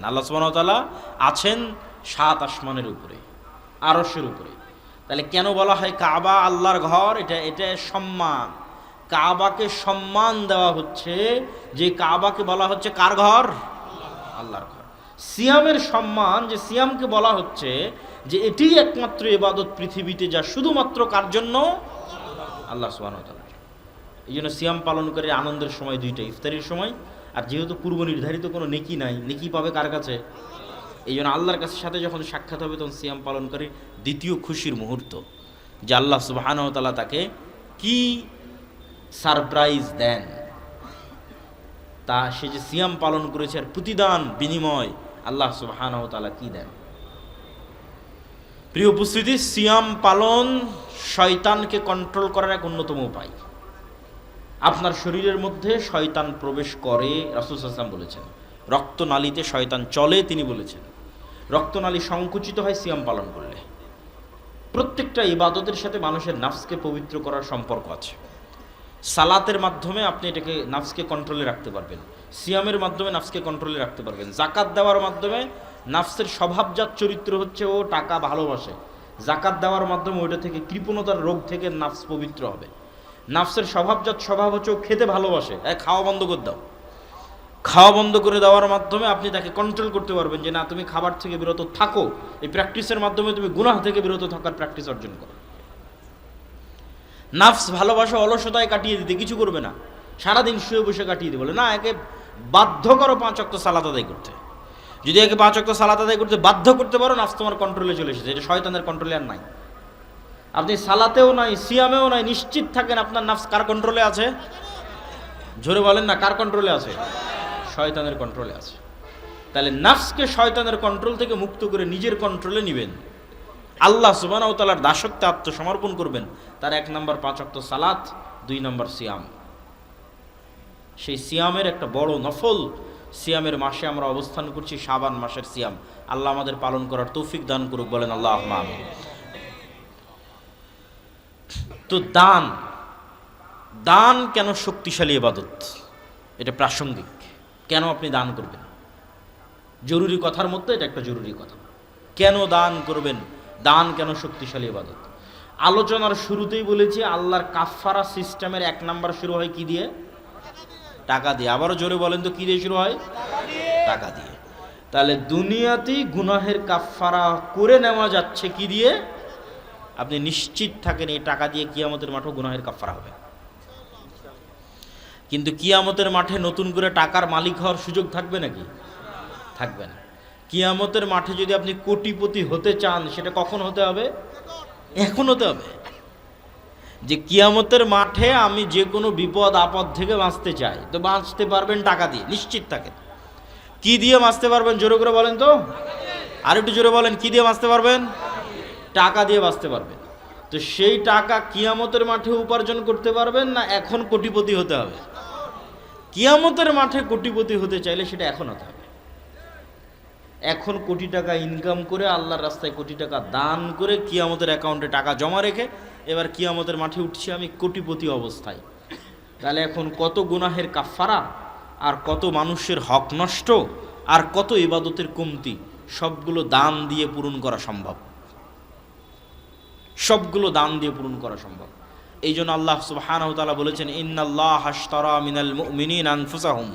না। আল্লাহ সুবহানাহু ওয়া তাআলা আছেন 7 আসমানের উপরে, আরশের উপরে। তাহলে কেন বলা হয় কাবা আল্লাহর ঘর? এটা সম্মান। কাবাকে সম্মান দেওয়া হচ্ছে, যে কাবাকে বলা হচ্ছে কার ঘর? আল্লাহর ঘর। সিয়ামের সম্মান, যে সিয়ামকে বলা হচ্ছে যে এটিই একমাত্র ইবাদত পৃথিবীতে যা শুধুমাত্র কার জন্য? আল্লাহ সুবহানাহু ওয়া তাআলা। এই জন্য সিয়াম পালনকারীর আনন্দের সময় দুইটা, ইফতারির সময়, আর যেহেতু পূর্ব নির্ধারিত কোনো নেকি নাই, নেকি পাবে কার কাছে? এই জন্য আল্লাহর কাছে সাথে যখন সাক্ষাৎ হবে তখন সিয়াম পালনকারীর দ্বিতীয় খুশির মুহূর্ত, যে আল্লাহ সুবহানাহু ওয়া তাআলা তাকে কি সারপ্রাইজ দেন, তা সে যে সিয়াম পালন করেছে আর প্রতিদান বিনিময় আল্লাহ সুবহানাহু ওয়া তাআলা কি দেন। প্রিয় উপস্থিতি, সিয়াম পালন শয়তানকে কন্ট্রোল করার এক অন্যতম উপায়। আপনার শরীরের মধ্যে শয়তান প্রবেশ করে, রাসূল সাল্লাল্লাহু আলাইহি ওয়াসাল্লাম বলেছেন। রক্তনালীতে শয়তান চলে, তিনি বলেছেন। রক্তনালী সংকুচিত হয় সিয়াম পালন করলে। প্রত্যেকটা ইবাদতের সাথে মানুষের নাফসকে পবিত্র করার সম্পর্ক আছে। সালাতের মাধ্যমে আপনি এটাকে নাফসকে কন্ট্রোলে রাখতে পারবেন, সিয়ামের মাধ্যমে নাফসকে কন্ট্রোলে রাখতে পারবেন, জাকাত দেওয়ার মাধ্যমে নাফসের স্বভাবজাত চরিত্র হচ্ছে ও টাকা ভালোবাসে, জাকাত দেওয়ার মাধ্যমে ওইটা থেকে কৃপণতার রোগ থেকে নাফস পবিত্র হবে। নাফসের স্বভাবজাত স্বভাব হচ্ছে ও খেতে ভালোবাসে, খাওয়া বন্ধ করে দাও। খাওয়া বন্ধ করে দেওয়ার মাধ্যমে আপনি তাকে কন্ট্রোল করতে পারবেন যে না, তুমি খাবার থেকে বিরত থাকো। এই প্র্যাকটিসের মাধ্যমে তুমি গুনাহ থেকে বিরত থাকার প্র্যাকটিস অর্জন করো। নাফস ভালোবাসা অলসতায় কাটিয়ে দিতে, কিছু করবে না, সারাদিন শুয়ে বসে কাটিয়ে দিতে বলে না, একে বাধ্য করো 5 ওয়াক্ত সালাত আদায় করতে। যদি একে 5 ওয়াক্ত সালাত আদায় করতে বাধ্য করতে পারো, নাফস তোমার কন্ট্রোলে চলে এসেছে। এটা শয়তানের কন্ট্রোলে আর নাই। আপনি সালাতেও নাই, সিয়ামেও নাই, নিশ্চিত থাকেন আপনার নাফস কার কন্ট্রোলে আছে? জোরে বলেন না, কার কন্ট্রোলে আছে? শয়তানের কন্ট্রোলে আছে। তাহলে নাফসকে শয়তানের কন্ট্রোল থেকে মুক্ত করে নিজের কন্ট্রোলে নিবেন, আল্লাহ সুবহানাহু ওয়া তাআলার দাসত্বে আত্মসমর্পণ করবেন। তার 1 নম্বর 5 ওয়াক্ত সালাত, 2 নম্বর সিয়াম। সেই সিয়ামের একটা বড় নফল সিয়ামের মাসে আমরা অবস্থান করছি, শাবান মাসের সিয়াম। আল্লাহ আমাদের পালন করার তৌফিক দান করুক, বলেন আল্লাহুম্মা আমিন। তো দান কেন শক্তিশালী ইবাদত? এটা প্রাসঙ্গিক। কেন আপনি দান করবেন? জরুরি কথার মধ্যে এটা একটা জরুরি কথা। কেন দান করবেন? দান কেন শক্তিশালী ইবাদত? আলোচনার শুরুতেই বলেছি আল্লাহর কাফফারা সিস্টেমের 1 নাম্বার শুরু হয় কি দিয়ে? টাকা দিয়ে। আবারও জোরে বলেন তো, কি দিয়ে শুরু হয়? টাকা দিয়ে। তাহলে দুনিয়াতেই গুনাহের কাফফারা করে নেওয়া যাচ্ছে কি দিয়ে? আপনি নিশ্চিত থাকেন এই টাকা দিয়ে কিয়ামতের মাঠে গুনাহের কাফফারা হবে। কিন্তু কিয়ামতের মাঠে নতুন করে টাকার মালিক হওয়ার সুযোগ থাকবে নাকি? থাকবে না। কিয়ামতের মাঠে যদি আপনি কোটিপতি হতে চান, সেটা কখন হতে হবে? এখন হতে হবে। যে কিয়ামতের মাঠে আমি যে কোনো বিপদ আপদ থেকে বাঁচতে চাই, তো বাঁচতে পারবেন টাকা দিয়ে, নিশ্চিত থাকেন। কি দিয়ে বাঁচতে পারবেন জোরে করে বলেন তো? আর একটু জোরে বলেন, কি দিয়ে বাঁচতে পারবেন? টাকা দিয়ে বাঁচতে পারবেন। তো সেই টাকা কিয়ামতের মাঠে উপার্জন করতে পারবেন না এখন কোটিপতি হতে হবে? কিয়ামতের মাঠে কোটিপতি হতে চাইলে সেটা এখন হতে হবে। এখন কোটি টাকা ইনকাম করে আল্লাহর রাস্তায় কোটি টাকা দান করে কিয়ামতের অ্যাকাউন্টে টাকা জমা রেখে এবার কিয়ামতের মাঠে উঠছি আমি কোটিপতি অবস্থায়। তাহলে এখন কত গুনাহের কাফফারা, আর কত মানুষের হক নষ্ট, আর কত ইবাদতের কমতি, সবগুলো দান দিয়ে পূরণ করা সম্ভব। সবগুলো দান দিয়ে পূরণ করা সম্ভব। এই জন্য আল্লাহ সুবহানাহু ওয়া তাআলা বলেছেন, ইন্নাল্লাহা আশতারা মিনাল মুমিনিনা আনফুসাহুম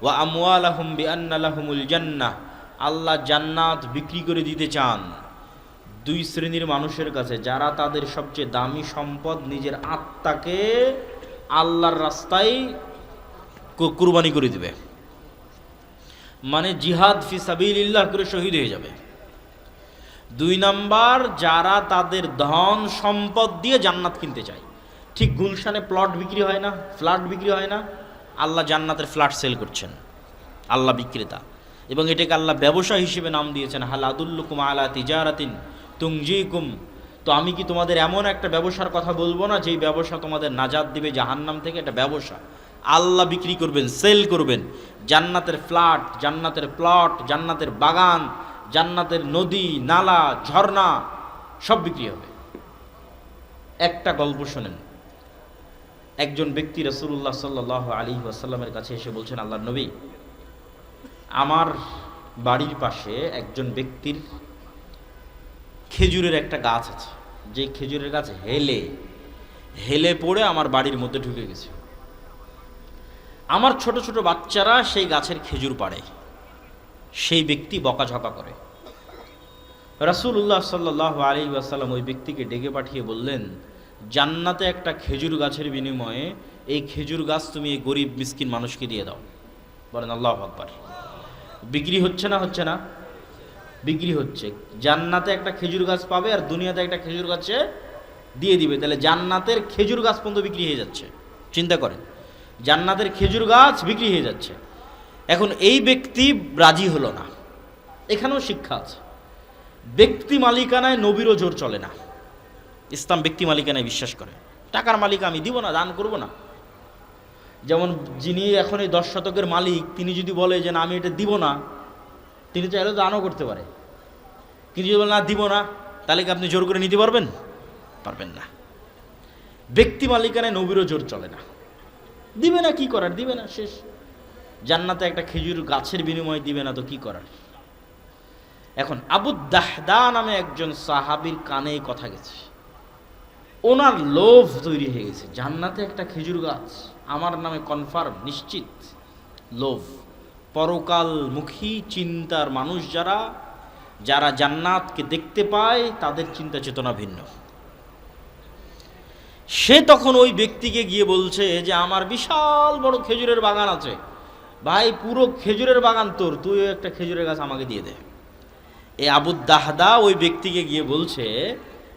ওয়া আমওয়ালাহুম বিআন্না লাহুমুল জান্নাহ। আল্লাহ জান্নাত বিক্রি করে দিতে চান 2 শ্রেণীর মানুষের কাছে, যারা তাদের সবচেয়ে দামি সম্পদ নিজের আত্মাকে আল্লাহর রাস্তায় কুরবানি করে দিবে, মানে জিহাদ ফি সাবিলিল্লাহ করে শহীদ হয়ে যাবে। 2 নাম্বার, যারা তাদের ধন সম্পদ দিয়ে জান্নাত কিনতে চায়। ঠিক গুলশানে প্লট বিক্রি হয় না, ফ্ল্যাট বিক্রি হয় না, আল্লাহ জান্নাতের ফ্ল্যাট সেল করছেন, আল্লাহ বিক্রেতা। এবং এটাকে আল্লাহ ব্যবসা হিসেবে নাম দিয়েছেন, হাল আদুল্লুকুম আলা তিজারাতিন তুনজিকুম। তো আমি কি তোমাদের এমন একটা ব্যবসার কথা বলবো না যেই ব্যবসা তোমাদের নাজাত দিবে জাহান্নাম থেকে? এটা ব্যবসা, আল্লাহ বিক্রি করবেন, সেল করবেন। জান্নাতের ফ্ল্যাট, জান্নাতের প্লট, জান্নাতের বাগান, জান্নাতের নদী নালা ঝর্ণা সব বিক্রি হবে। একটা গল্প শোনেন। একজন ব্যক্তি রাসূলুল্লাহ সাল্লাল্লাহু আলাইহি ওয়াসাল্লামের কাছে এসে বলছেন, আল্লাহর নবী, আমার বাড়ির পাশে একজন ব্যক্তির খেজুরের একটা গাছ আছে, যে খেজুরের গাছ হেলে হেলে পড়ে আমার বাড়ির মধ্যে ঢুকে গেছে। আমার ছোট ছোট বাচ্চারা সেই গাছের খেজুর পাড়ে, সেই ব্যক্তি বকাঝকা করে। রাসূলুল্লাহ সাল্লাল্লাহু আলাইহি ওয়াসাল্লাম ওই ব্যক্তিকে ডেকে পাঠিয়ে বললেন, জান্নাতে একটা খেজুর গাছের বিনিময়ে এই খেজুর গাছ তুমি এই গরিব মিসকিন মানুষকে দিয়ে দাও। বলেন আল্লাহু আকবার। বিক্রি হচ্ছে না? হচ্ছে না? বিক্রি হচ্ছে। জান্নাতে একটা খেজুর গাছ পাবে আর দুনিয়াতে একটা খেজুর গাছে দিয়ে দিবে, তাহলে জান্নাতের খেজুর গাছ পর্যন্ত বিক্রি হয়ে যাচ্ছে। চিন্তা করেন, জান্নাতের খেজুর গাছ বিক্রি হয়ে যাচ্ছে। এখন এই ব্যক্তি রাজি হলো না। এখানেও শিক্ষা আছে, ব্যক্তি মালিকানায় নবীরও জোর চলে না। ইসলাম ব্যক্তি মালিকানায় বিশ্বাস করে। টাকার মালিক আমি দিব না, দান করব না। যেমন যিনি এখন এই 10 শতকের মালিক, তিনি যদি বলে যে না আমি এটা দিব না, তিনি চাইলে দানও করতে পারে। কিন্তু যদি বলে না দিব না, তাহলে কি আপনি জোর করে নিতে পারবেন? পারবেন না। ব্যক্তি মালিকানায় নবীরও জোর চলে না। দিবে না, কি করার? দিবে না, শেষ। জান্নাতে একটা খেজুর গাছের বিনিময়ে দিবে না তো কি করার? এখন আবু দাহদা নামে একজন সাহাবীর কানে এই কথা গেছে। ওনার লোভ তৈরি হয়ে গেছে, জান্নাতে একটা খেজুর গাছ আমার নামে কনফার্ম, নিশ্চিত। লোভ, পরকালমুখী চিন্তার মানুষ যারা যারা জান্নাতকে দেখতে পায়, তাদের চিন্তা চেতনা ভিন্ন। সে তখন ওই ব্যক্তিকে গিয়ে বলছে যে আমার বিশাল বড় খেজুরের বাগান আছে, ভাই পুরো খেজুরের বাগান তোর, তুই একটা খেজুরের গাছ আমাকে দিয়ে দে। এই আবু দাহদা ওই ব্যক্তিকে গিয়ে বলছে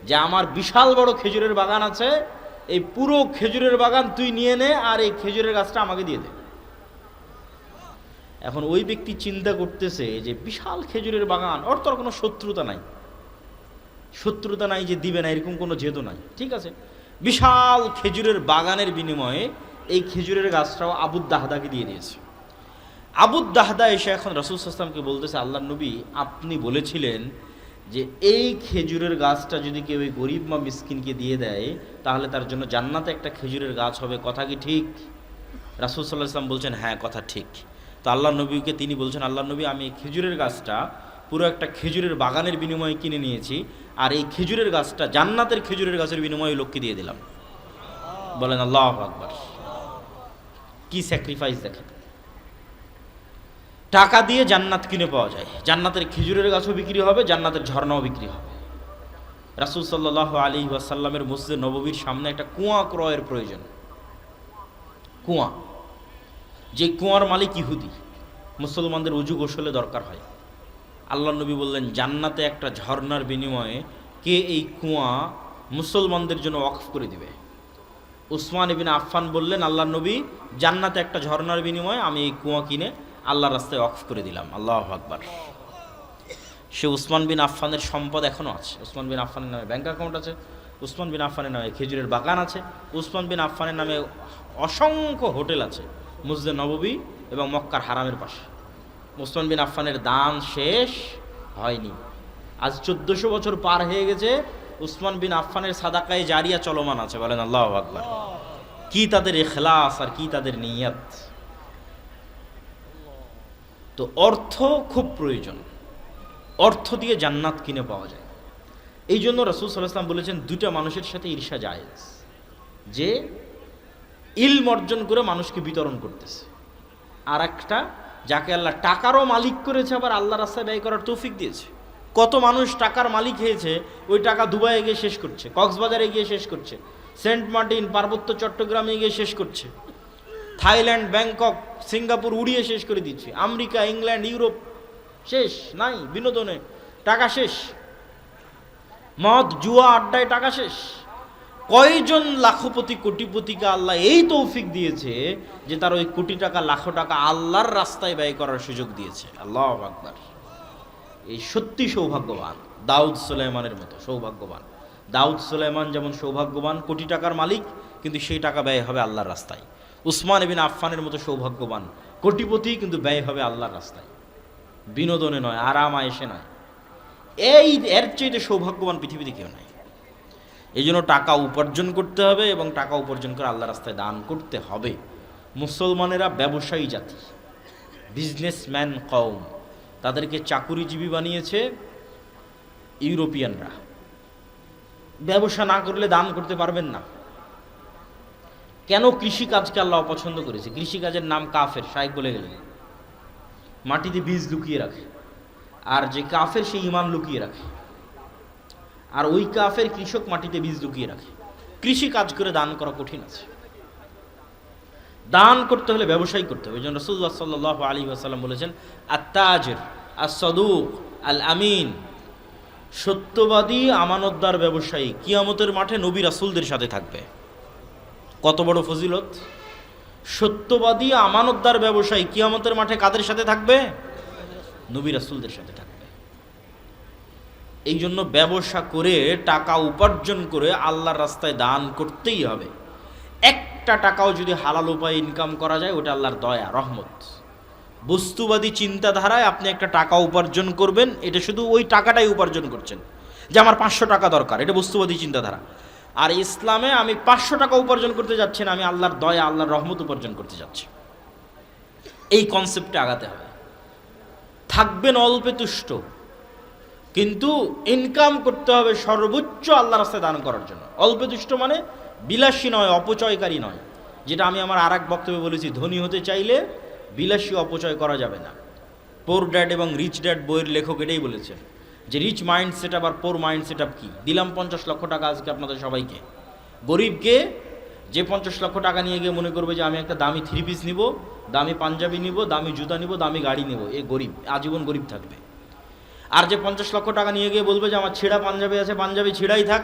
যে আমার বিশাল বড় খেজুরের বাগান আছে, এই পুরো খেজুরের বাগান তুই নিয়ে নে আর এই খেজুরের গাছটা আমাকে দিয়ে দে। এখন ওই ব্যক্তি চিন্তা করতেছে যে বিশাল খেজুরের বাগান, ওর তোর কোনো শত্রুতা নাই, শত্রুতা নাই যে দিবে না, এরকম কোনো জেদও নাই। ঠিক আছে, বিশাল খেজুরের বাগানের বিনিময়ে এই খেজুরের গাছটাও আবু দাহদাকে দিয়ে দিয়েছে। আবু দাহদা এসে এখন রাসূল সাল্লাল্লাহু আলাইহি ওয়াসাল্লামকে বলতেছে, আল্লাহর নবী আপনি বলেছিলেন যে এই খেজুরের গাছটা যদি কেউ এই গরিব বা মিসকিনকে দিয়ে দেয় তাহলে তার জন্য জান্নাতে একটা খেজুরের গাছ হবে, কথা কি ঠিক? রাসূল সাল্লাল্লাহু আলাইহি ওয়াসাল্লাম বলছেন হ্যাঁ, কথা ঠিক। তো আল্লাহর নবীকে তিনি বলছেন, আল্লাহর নবী আমি এই খেজুরের গাছটা পুরো একটা খেজুরের বাগানের বিনিময়ে কিনে নিয়েছি, আর এই খেজুরের গাছটা জান্নাতের খেজুরের গাছের বিনিময়ে লোককে দিয়ে দিলাম। বলেন আল্লাহু আকবার। কি স্যাক্রিফাইস দেখেন! টাকা দিয়ে জান্নাত কিনে পাওয়া যায়, জান্নাতের খেজুরের গাছও বিক্রি হবে, জান্নাতের ঝর্ণাও বিক্রি হবে। রাসূল সাল্লাল্লাহু আলাইহি ওয়াসাল্লামের মসজিদে নববীর সামনে একটা কুয়া ক্রয়ের প্রয়োজন। কুয়া, যে কুয়ার মালিক ইহুদি, মুসলমানদের উজু গোসলে দরকার হয়। আল্লাহর নবী বললেন জান্নাতে একটা ঝর্ণার বিনিময়ে কে এই কুয়া মুসলমানদের জন্য ওয়াকফ করে দিবে? উসমান ইবনে আফফান বললেন, আল্লাহর নবী জান্নাতে একটা ঝর্ণার বিনিময়ে আমি এই কুয়া কিনে আল্লাহর রাস্তায় ওয়াকফ করে দিলাম। আল্লাহু আকবার। সে উসমান বিন আফফানের সম্পদ এখনও আছে। উসমান বিন আফফানের নামে ব্যাংক অ্যাকাউন্ট আছে, উসমান বিন আফফানের নামে খেজুরের বাগান আছে, উসমান বিন আফফানের নামে অসংখ্য হোটেল আছে মসজিদে নববী এবং মক্কার হারামের পাশে। উসমান বিন আফফানের দান শেষ হয়নি। আজ 1400 বছর পার হয়ে গেছে, উসমান বিন আফফানের সাদাকায়ে জারিয়া চলমান আছে। বলেন আল্লাহু আকবার। কি তাদের ইখলাস আর কি তাদের নিয়ত! তো অর্থ খুব প্রয়োজন, অর্থ দিয়ে জান্নাত কিনে পাওয়া যায়। এই জন্য রাসূল সাল্লাল্লাহু আলাইহি ওয়াসাল্লাম বলেছেন দুইটা মানুষের সাথে ঈর্ষা জায়েজ, যে ইলম অর্জন করে মানুষকে বিতরণ করতেছে, আর একটা যাকে আল্লাহ টাকারও মালিক করেছে, আবার আল্লাহর রাস্তায় ব্যয় করার তৌফিক দিয়েছে। কত মানুষ টাকার মালিক হয়েছে, ওই টাকা দুবাইয়ে গিয়ে শেষ করছে, কক্সবাজারে গিয়ে শেষ করছে, সেন্ট মার্টিন পার্বত্য চট্টগ্রামে গিয়ে শেষ করছে, থাইল্যান্ড ব্যাংকক সিঙ্গাপুর উড়িয়ে শেষ করে দিচ্ছে, আমেরিকা ইংল্যান্ড ইউরোপ শেষ নাই, বিনোদনে টাকা শেষ, মদ জুয়া আড্ডায় টাকা শেষ। কয়জন লাখপতি কোটিপতিকে আল্লাহ এই তৌফিক দিয়েছে যে তার ওই কোটি টাকা লাখ টাকা আল্লাহর রাস্তায় ব্যয় করার সুযোগ দিয়েছে। আল্লাহু আকবার। এই সত্যি সৌভাগ্যবান, দাউদ সুলাইমানের মতো সৌভাগ্যবান। দাউদ সুলাইমান যেমন সৌভাগ্যবান, কোটি টাকার মালিক, কিন্তু সেই টাকা ব্যয় হবে আল্লাহর রাস্তায়। উসমান ইবনে আফফানের মতো সৌভাগ্যবান, কোটিপতি, কিন্তু ব্যয় হবে আল্লাহর রাস্তায়, বিনোদনে নয়, আরাম আয়েশে নয়। এর চাইতে সৌভাগ্যবান পৃথিবীতে কেউ নাই। এই জন্য টাকা উপার্জন করতে হবে এবং টাকা উপার্জন করে আল্লাহর রাস্তায় দান করতে হবে। মুসলমানেরা ব্যবসায়ী জাতি, বিজনেসম্যান কওম, তাদেরকে চাকুরিজীবী বানিয়েছে ইউরোপিয়ানরা। ব্যবসা না করলে দান করতে পারবেন না। কেন কৃষিকাজকে আল্লাহ অপছন্দ করেছে? কৃষিকাজের নাম কাফের, শাইখ বলে গেলেন। মাটিতে বীজ লুকিয়ে রাখে, আর যে কাফের সে ইমান লুকিয়ে রাখে, আর ওই কাফের কৃষক মাটিতে বীজ লুকিয়ে রাখে। কৃষি কাজ করে দান করা কঠিন আছে। দান করতে হলে ব্যবসায়ী করতে হবে। এই জন্য রাসূলুল্লাহ সাল্লাল্লাহু আলাইহি ওয়াসাল্লাম বলেছেন, আত-তাজির আস-সাদুক আল-আমিন, সত্যবাদী আমানতদার ব্যবসায়ী কিয়ামতের মাঠে নবী রাসূলদের সাথে থাকবে। কত বড় ফজিলত! সত্যবাদী আমানতদার ব্যবসায়ী কিয়ামতের মাঠে কাদের সাথে থাকবে? নবী রাসূলদের সাথে থাকবে। এই জন্য ব্যবসা করে টাকা উপার্জন করে আল্লাহর রাস্তায় দান করতেই হবে। একটা টাকাও যদি হালাল উপায়ে ইনকাম করা যায়, ওটা আল্লাহর দয়া, রহমত। বস্তুবাদী চিন্তাধারায় আপনি একটা টাকা উপার্জন করবেন, এটা শুধু ওই টাকাটাই উপার্জন করছেন, যে আমার 500 টাকা দরকার, এটা বস্তুবাদী চিন্তাধারা। আর ইসলামে আমি 500 টাকা উপার্জন করতে যাচ্ছি না, আমি আল্লাহর দয়া, আল্লাহর রহমত উপার্জন করতে যাচ্ছি। এই কনসেপ্টে আগাতে হবে। থাকবেন অল্পে তুষ্ট, কিন্তু ইনকাম করতে হবে সর্বোচ্চ আল্লাহর রাস্তায় দান করার জন্য। অল্পে তুষ্ট মানে বিলাসী নয়, অপচয়কারী নয়। যেটা আমি আমার আর এক বক্তব্যে বলেছি, ধনী হতে চাইলে বিলাসী অপচয় করা যাবে না। পোর ড্যাড এবং রিচ ড্যাড বইয়ের লেখক এটাই বলেছেন, যে রিচ মাইন্ড সেট আপ আর পোর মাইন্ড সেট আপ কী। দিলাম 50 লক্ষ টাকা আজকে আপনাদের সবাইকে। গরিবকে, যে 50 লক্ষ টাকা নিয়ে গিয়ে মনে করবে যে আমি একটা দামি 3 পিস নিব, দামি পাঞ্জাবি নিব, দামি জুতা নিব, দামি গাড়ি নিব, এ গরিব, আজীবন গরিব থাকবে। আর যে 50 লক্ষ টাকা নিয়ে গিয়ে বলবে যে আমার ছেঁড়া পাঞ্জাবি আছে, পাঞ্জাবি ছেঁড়াই থাক,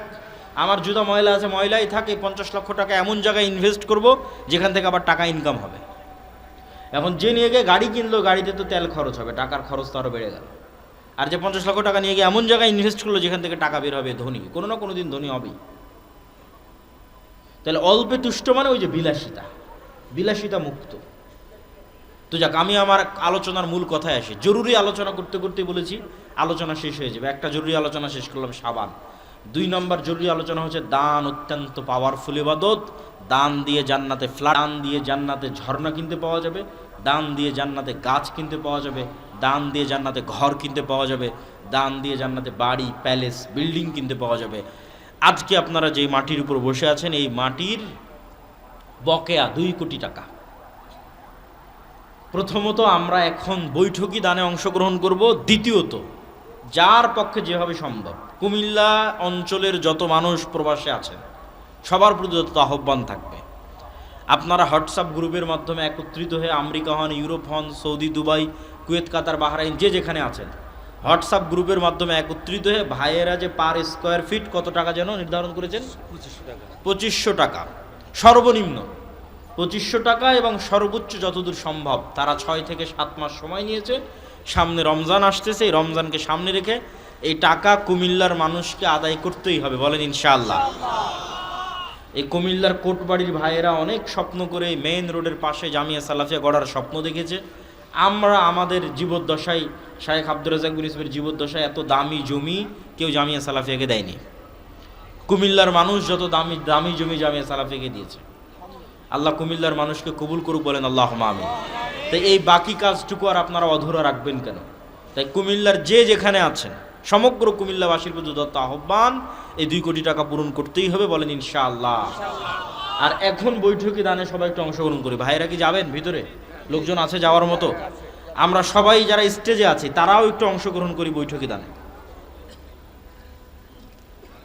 আমার জুতা ময়লা আছে, ময়লাই থাক, এই 50 লক্ষ টাকা এমন জায়গায় ইনভেস্ট করব যেখান থেকে আবার টাকা ইনকাম হবে। এখন যে নিয়ে গিয়ে গাড়ি কিনলো, গাড়িতে তো তেল খরচ হবে, টাকার খরচ তো আরও বেড়ে গেল। আর যে 50 লক্ষ টাকা নিয়ে গিয়ে এমন জায়গায় ইনভেস্ট করলো যেখান থেকে টাকা বের হবে, ধনী কোনো না কোনো দিন ধনী হবেই। তাহলে অল্পে তুষ্ট মানে ওই যে বিলাসিতা, বিলাসিতা মুক্ত। তো যাক, আমি আমার আলোচনার মূল কথায় আসি। জরুরি আলোচনা করতে করতে বলেছি আলোচনা শেষ হয়ে যাবে। একটা জরুরি আলোচনা শেষ করলাম, সাবান। 2 নম্বর জরুরি আলোচনা হচ্ছে দান অত্যন্ত পাওয়ারফুল ইবাদত। দান দিয়ে জান্নাতে ফ্ল্যাট, দান দিয়ে জান্নাতে ঝর্ণা কিনতে পাওয়া যাবে, দান দিয়ে জান্নাতে গাছ কিনতে পাওয়া যাবে, দান দিয়ে জান্নাতে ঘর কিনতে পাওয়া যাবে, দান দিয়ে জান্নাতে বাড়ি, প্যালেস, বিল্ডিং কিনতে পাওয়া যাবে। আজকে আপনারা যে মাটির উপর বসে আছেন, এই মাটির বকেয়া 2 কোটি টাকা। প্রথমত আমরা এখন বৈঠকি দানে অংশগ্রহণ করব। দ্বিতীয়ত, যার পক্ষে যেভাবে সম্ভব, কুমিল্লা অঞ্চলের যত মানুষ প্রবাসে আছেন সবার প্রতি যত আহ্বান থাকবে, আপনারা হোয়াটসঅ্যাপ গ্রুপের মাধ্যমে একত্রিত হয়ে, আমেরিকা হন, ইউরোপ হন, সৌদি, দুবাই, কুয়েত, কাতার, বাহরাইন, যে যেখানে আছেন, হোয়াটসঅ্যাপ গ্রুপের মাধ্যমে একত্রিত হয়ে ভাইয়েরা যে পার স্কোয়ার ফিট কত টাকা যেন নির্ধারণ করেছেন, 2500 টাকা সর্বনিম্ন, 2500 টাকা, এবং সর্বোচ্চ যতদূর সম্ভব তারা 6 থেকে 7 মাস সময় নিয়েছে। সামনে রমজান আসতেছে, এই রমজানকে সামনে রেখে এই টাকা কুমিল্লার মানুষকে আদায় করতেই হবে, বলেন ইনশাআল্লাহ। এই কুমিল্লার কোটবাড়ির ভাইয়েরা অনেক স্বপ্ন করে মেইন রোডের পাশে জামিয়া সালাফিয়া গড়ার স্বপ্ন দেখেছে। আমরা আমাদের জীবদ্দশায়, শায়েখ আব্দুর রাজ্জাক বিন ইউসুফের জীবদ্দশায় এত দামি জমি কেউ জামিয়া সালাফিয়াকে দেয়নি। কুমিল্লার মানুষ যত দামি দামি জমি জামিয়া সালাফিয়াকে দিয়েছে। আল্লাহ কুমিল্লার মানুষকে কবুল করুক, বলেন আল্লাহুম্মা আমিন। তাই এই বাকি কাজটুকু আর আপনারা অধুরা রাখবেন কেন? তাই কুমিল্লার যে যেখানে আছেন, সমগ্র কুমিল্লাবাসীর প্রতি দত্ত আহ্বান, এই 2 কোটি টাকা পূরণ করতেই হবে, বলেন ইনশাআল্লাহ। আর এখন বৈঠকি দানে সবাই একটু অংশগ্রহণ করি। ভাইরা কি যাবেন ভিতরে? লোকজন আছে যাওয়ার মতো? আমরা সবাই যারা স্টেজে আছি তারাও একটু অংশগ্রহণ করি বৈঠকি দানে।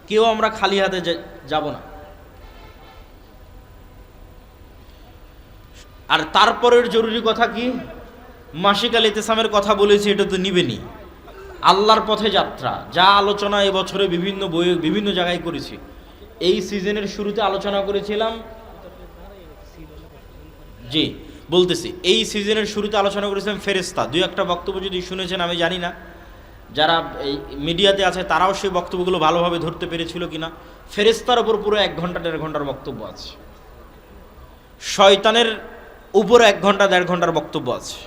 কেউ আমরা খালি হাতে যাব না। আর তারপরের জরুরি কথা কি, মাসিক আল ইতিসামের কথা বলেছি, এটা তো নিবেনি। আল্লাহর পথে যাত্রা, যা আলোচনা এবছরে বিভিন্ন বইয়ে বিভিন্ন জায়গায় করেছি। এই সিজনের শুরুতে আলোচনা করেছিলাম, জি বলতেছি, এই সিজনের শুরুতে আলোচনা করেছিলাম ফেরেশতা। 2-1টা বক্তব্য যদি শুনেছেন আমি জানি না, যারা এই মিডিয়াতে আছে তারাও সেই বক্তব্যগুলো ভালোভাবে ধরতে পেরেছিল কিনা। ফেরেশতার ওপর পুরো 1 ঘন্টা 1.5 ঘন্টার বক্তব্য আছে, শয়তানের উপর 1 ঘন্টা 1.5 ঘন্টার বক্তব্য আছে,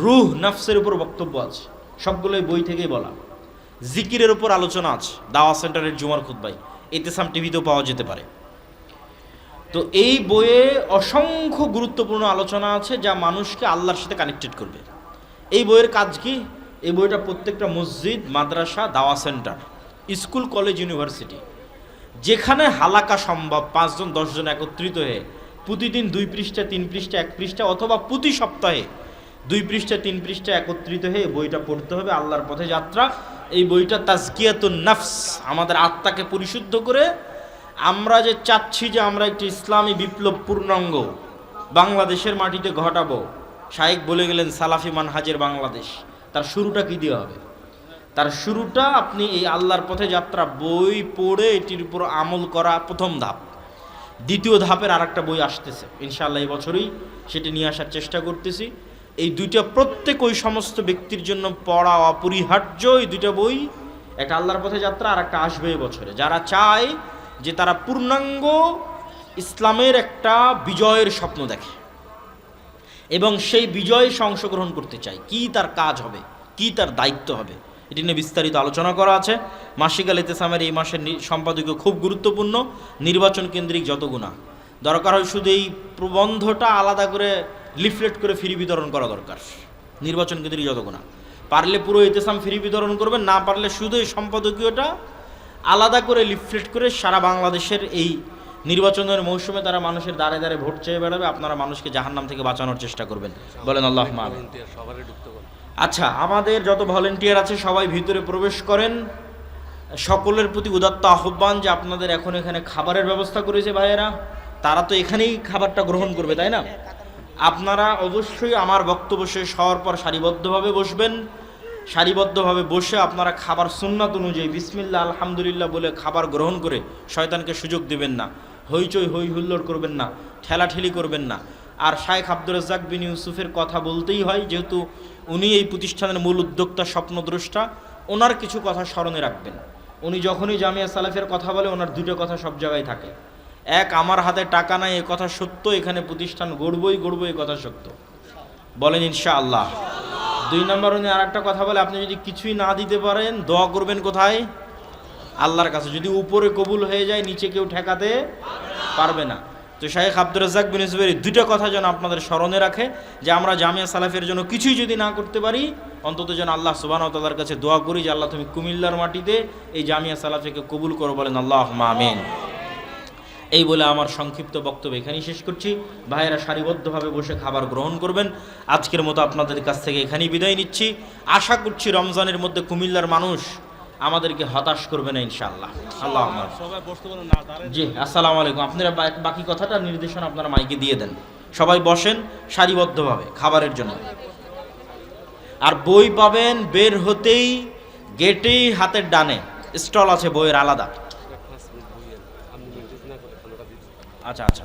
রূহ নফসের উপর বক্তব্য আছে, সবগুলোই বই থেকেই বলা। জিকিরের উপর আলোচনা আছে দাওয়া সেন্টারের জুমার খুতবায়, ইতিসাম টিভিতেও পাওয়া যেতে পারে। তো এই বইয়ে অসংখ্য গুরুত্বপূর্ণ আলোচনা আছে যা মানুষকে আল্লাহর সাথে কানেক্টেড করবে। এই বইয়ের কাজ কি? এই বইটা প্রত্যেকটা মসজিদ, মাদ্রাসা, দাওয়া সেন্টার, স্কুল, কলেজ, ইউনিভার্সিটি, যেখানে হালাকা সম্ভব 5 জন 10 জন একত্রিত হয়ে প্রতিদিন 2 পৃষ্ঠা 3 পৃষ্ঠা 1 পৃষ্ঠা অথবা প্রতি সপ্তাহে 2 পৃষ্ঠা 3 পৃষ্ঠা একত্রিত হয়ে বইটা পড়তে হবে। আল্লাহর পথে যাত্রা। এই বইটা তাজকিয়াতুন নাফস, আমাদের আত্মাকে পরিশুদ্ধ করে আমরা যে চাচ্ছি যে আমরা একটি ইসলামী বিপ্লব পূর্ণাঙ্গ বাংলাদেশের মাটিতে ঘটাবো। শাইখ বলে গেলেন সালাফি মানহাজের বাংলাদেশ। তার শুরুটা কি দিয়ে হবে? তার শুরুটা আপনি এই আল্লাহর পথে যাত্রা বই পড়ে এটির উপর আমল করা প্রথম ধাপ। দ্বিতীয় ধাপের আরেকটা বই আসতেছে ইনশাআল্লাহ, এই বছরই সেটি নিয়ে আসার চেষ্টা করতেছি। এই দুইটা প্রত্যেক ওই সমস্ত ব্যক্তির জন্য পড়া অপরিহার্য। এই দুইটা বই, একটা আল্লাহর পথে যাত্রা আর একটা আসবে এই বছরে, যারা চায় যে তারা পূর্ণাঙ্গ ইসলামের একটা বিজয়ের স্বপ্ন দেখে এবং সেই বিজয়ে অংশগ্রহণ করতে চায়। কি তার কাজ হবে, কি তার দায়িত্ব হবে, এটি নিয়ে বিস্তারিত আলোচনা করা আছে। মাসিক আল ইতিসামের এই মাসের সম্পাদকীয় খুব গুরুত্বপূর্ণ। নির্বাচন কেন্দ্রিক যত গুণা দরকার হয়, শুধু এই প্রবন্ধটা আলাদা করে লিফলেট করে ফ্রি বিতরণ করা দরকার। নির্বাচন কেন্দ্রিক যত গুণা, পারলে পুরো ইতিসাম ফ্রি বিতরণ করবেন, না পারলে শুধু এই সম্পাদকীয়টা আলাদা করে লিফলেট করে সারা বাংলাদেশের এই নির্বাচনের মৌসুমে তারা মানুষের দ্বারে দ্বারে ভোট চেয়ে বেড়াবে। আপনারা মানুষকে জাহান্নাম থেকে বাঁচানোর চেষ্টা করবেন, বলেন আল্লাহুম্মা আমিন। আচ্ছা, আমাদের যত ভলেন্টিয়ার আছে সবাই ভিতরে প্রবেশ করেন। সকলের প্রতি উদাত্ত আহ্বান যে আপনাদের এখন এখানে খাবারের ব্যবস্থা করেছে ভাইয়েরা, তারা তো এখানেই খাবারটা গ্রহণ করবে, তাই না? আপনারা অবশ্যই আমার বক্তব্য শেষ হওয়ার পর সারিবদ্ধভাবে বসবেন। সারিবদ্ধভাবে বসে আপনারা খাবার সুন্নাত অনুযায়ী বিসমিল্লাহ আলহামদুলিল্লাহ বলে খাবার গ্রহণ করে শয়তানকে সুযোগ দিবেন না, হইচই হই হুল্লোড় করবেন না, ঠেলাঠেলি করবেন না। আর শাইখ আব্দুর রাজ্জাক বিন ইউসুফের কথা বলতেই হয়, যেহেতু উনি এই প্রতিষ্ঠানের মূল উদ্যোক্তা, স্বপ্নদ্রষ্টা। ওনার কিছু কথা স্মরণে রাখবেন। উনি যখনই জামিয়া সালাফের কথা বলে ওনার দুটো কথা সব জায়গায় থাকে। এক, আমার হাতে টাকা নাই, এ কথা সত্য, এখানে প্রতিষ্ঠান গড়বই গড়বো, এ কথা সত্য, বলেন ইনশাআল্লাহ। 2 নম্বর, উনি আর একটা কথা বলে, আপনি যদি কিছুই না দিতে পারেন দোয়া করবেন কোথায়? আল্লাহর কাছে। যদি উপরে কবুল হয়ে যায় নিচে কেউ ঠেকাতে পারবে না। তো শাইখ আব্দুর রাজ্জাক বিন ইউসুফের এই 2টা কথা যেন আপনাদের স্মরণে রাখে যে আমরা জামিয়া সালাফের জন্য কিছুই যদি না করতে পারি, অন্তত যেন আল্লাহ সুবহানাহু ওয়া তাআলার কাছে দোয়া করি যে আল্লাহ তুমি কুমিল্লার মাটিতে এই জামিয়া সালাফকে কবুল করো, বলেন আল্লাহুম্মা আমিন। এই বলে আমার সংক্ষিপ্ত বক্তব্য এখানেই শেষ করছি। ভাইয়েরা সারিবদ্ধভাবে বসে খাবার গ্রহণ করবেন। আজকের মতো আপনাদের কাছ থেকে এখানেই বিদায় নিচ্ছি। আশা করছি রমজানের মধ্যে কুমিল্লার মানুষ আমাদেরকে হতাশ করবে না ইনশাআল্লাহ। আল্লাহ জি, আসসালামু আলাইকুম। আপনারা বাকি কথাটা নির্দেশনা আপনারা মাইকে দিয়ে দেন। সবাই বসেন সারিবদ্ধভাবে খাবারের জন্য। আর বই পাবেন বের হতেই গেটেই হাতের ডানে স্টল আছে বইয়ের আলাদা। আচ্ছা আচ্ছা।